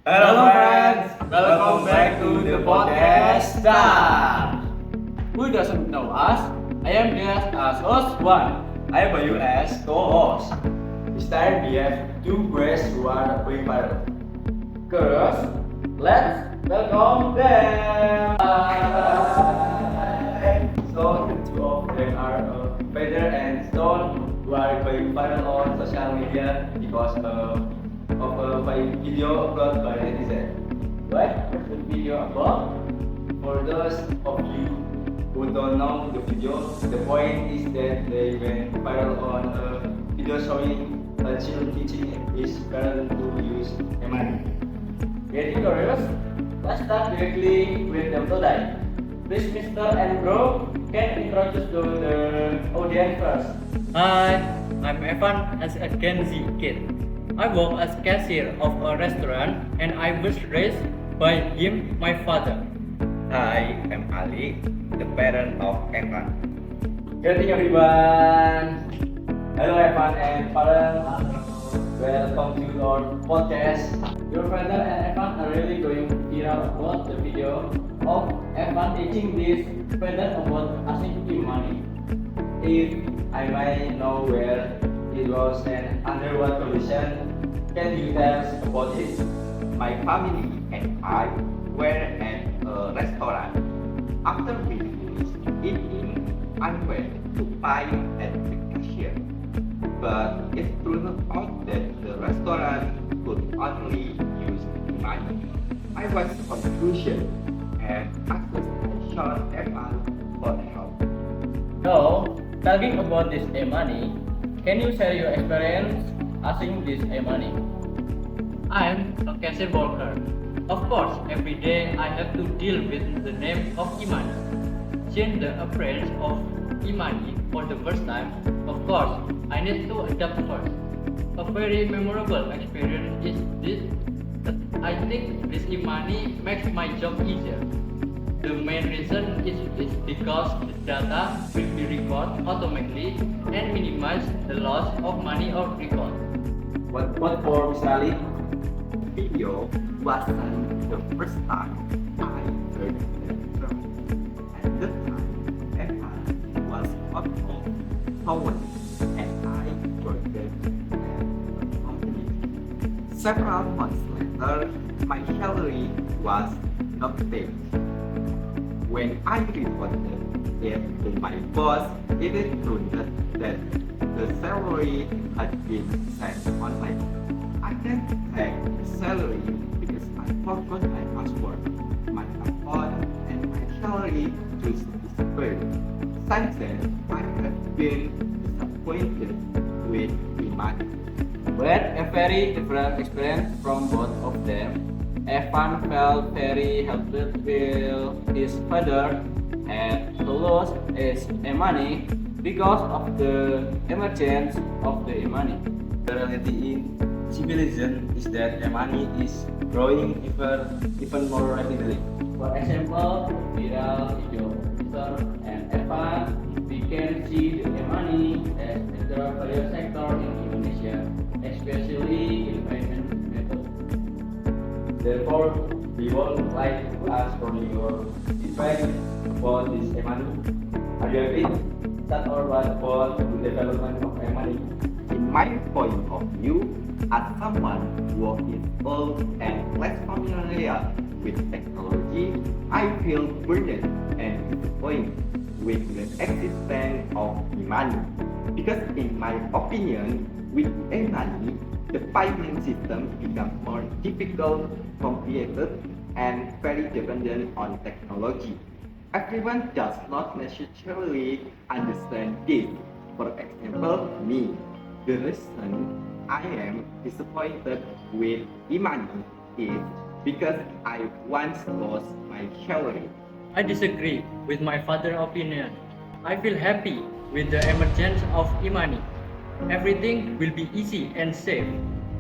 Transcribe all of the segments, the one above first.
Hello friends, welcome back to the podcast Star. Who doesn't know us? I am Dias as host 1. I am Bayu as co-host. This time we have two guests who are going viral. Girls, let's welcome them. So the two of them are Feather and Stone, who are going viral on social media because of a video uploaded by netizen. What is the video about? For those of you who don't know the video, the point is that they went viral on a video showing a child teaching his parent to use money. Getting curious? Let's start directly with them today. Please, Mr. and Bro, can introduce to the audience first. Hi, I'm Evan as a Gen Z kid. I work as cashier of a restaurant and I was raised by him, my father. Hi, I'm Ali, the parent of Evan. Greeting everyone. Hello Evan and parents. Welcome to our podcast. Your father and Evan are really going viral about the video of Evan teaching this father about asking money. If I might know where it was and under what condition, can you tell us about it? My family and I were at a restaurant. After we finished eating, I went to pay at the cashier. But it turned out that the restaurant could only use money. I was confused and asked Sean Evan for help. So, talking about this money, can you share your experience asking this money? I'm a cashier worker. Of course, every day I have to deal with the name of Imani. Seeing the appearance of Imani for the first time, of course, I need to adapt first. A very memorable experience is this. I think this Imani makes my job easier. The main reason is because the data will be recorded automatically and minimize the loss of money or record. What for Mr. Ali? Video wasn't the first time I heard that term. At the time, Evan was out of Poland and I worked at a company. Several months later, my salary was not paid. When I reported it to my boss, it turned that the salary had been sent on my phone. I can't take the salary because I forgot my password, my account, and my salary just disappeared. Since then, I have been disappointed with the money. Well, a very different experience from both of them. Evan felt very helpless with his father and to lose his money because of the emergence of the money. The reality in civilization is that money is growing even more rapidly. For example, viral video Mr. and Evan, we can see the money as a various sector in Indonesia, especially in payment method. Therefore, we would like to ask for your advice about this money. Are you agree? That or what about the development of money? In my point of view, as someone who is old and less familiar with technology, I feel burdened and disappointed with the existence of money. Because in my opinion, with money, the payment system becomes more difficult, complicated, and very dependent on technology. Everyone does not necessarily understand this. For example, me. The reason I am disappointed with money is because I once lost my salary. I disagree with my father's opinion. I feel happy with the emergence of Imani. Everything will be easy and safe.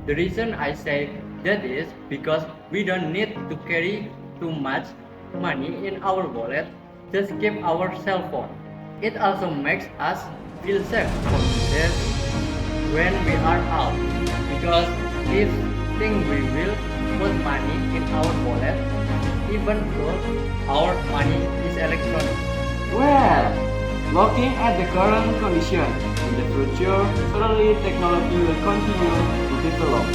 The reason I say that is because we don't need to carry too much money in our wallet. Just keep our cell phone. It also makes us feel safe from this when we are out. Because if think we will put money even though our money is electronic. Well, looking at the current condition, in the future, certainly technology will continue to develop.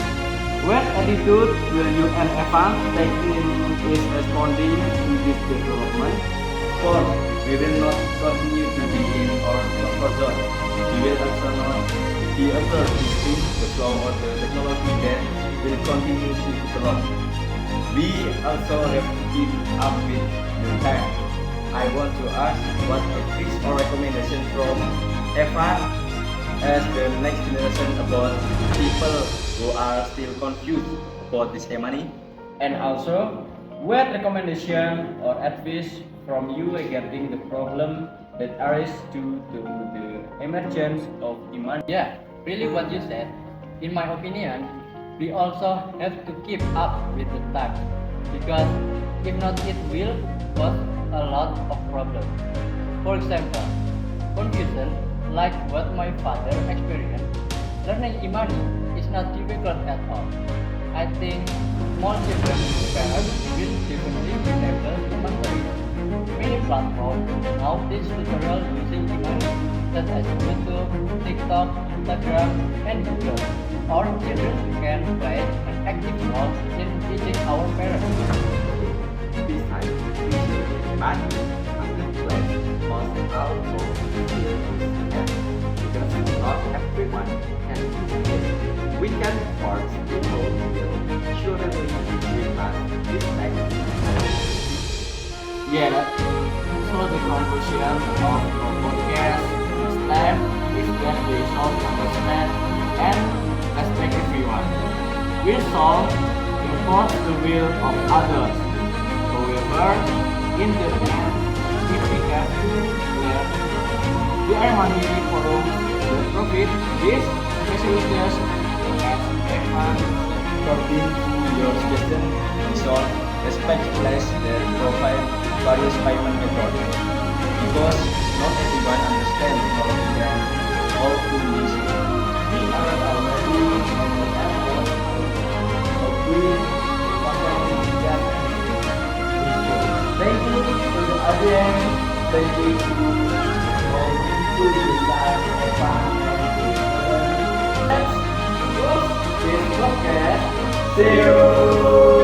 What attitude will you and Evan take in is responding to this development? Of course, we will not continue to be in our comfort zone. We will also not be able to see the flow of the technology that will continue to develop. We also have to keep up with the time. I want to ask what advice or recommendation from Evan as the next generation about people who are still confused about this money. And also, what recommendation or advice from you regarding the problem that arises due to the emergence of demand? Yeah, really what you said. In my opinion, we also have to keep up with the time because if not, it will cause a lot of problems. For example, confusion like what my father experienced. Learning e-money is not difficult at all. I think small children's parents will definitely be able to master it. Many platforms now teach tutorials using e-money such as YouTube, TikTok, Instagram, and Google. Our children can play an active role in teaching our parents. Besides teaching money, marketplace must also still and because not everyone can use it. We can force people to surely we must respect. Yeah, so the conclusion of our podcast this time is that we should understand and respect everyone. We should enforce the will of others. However, in the end, if we have to declare the money forum the profit, this facilitates as Evan According to your suggestion, we should respect place that provide various payment methods because not everyone understands technology and how to use it. We are already on the airport of doing Thank you to the audience. Thank you to all people who start Evan and let's close this podcast. See you.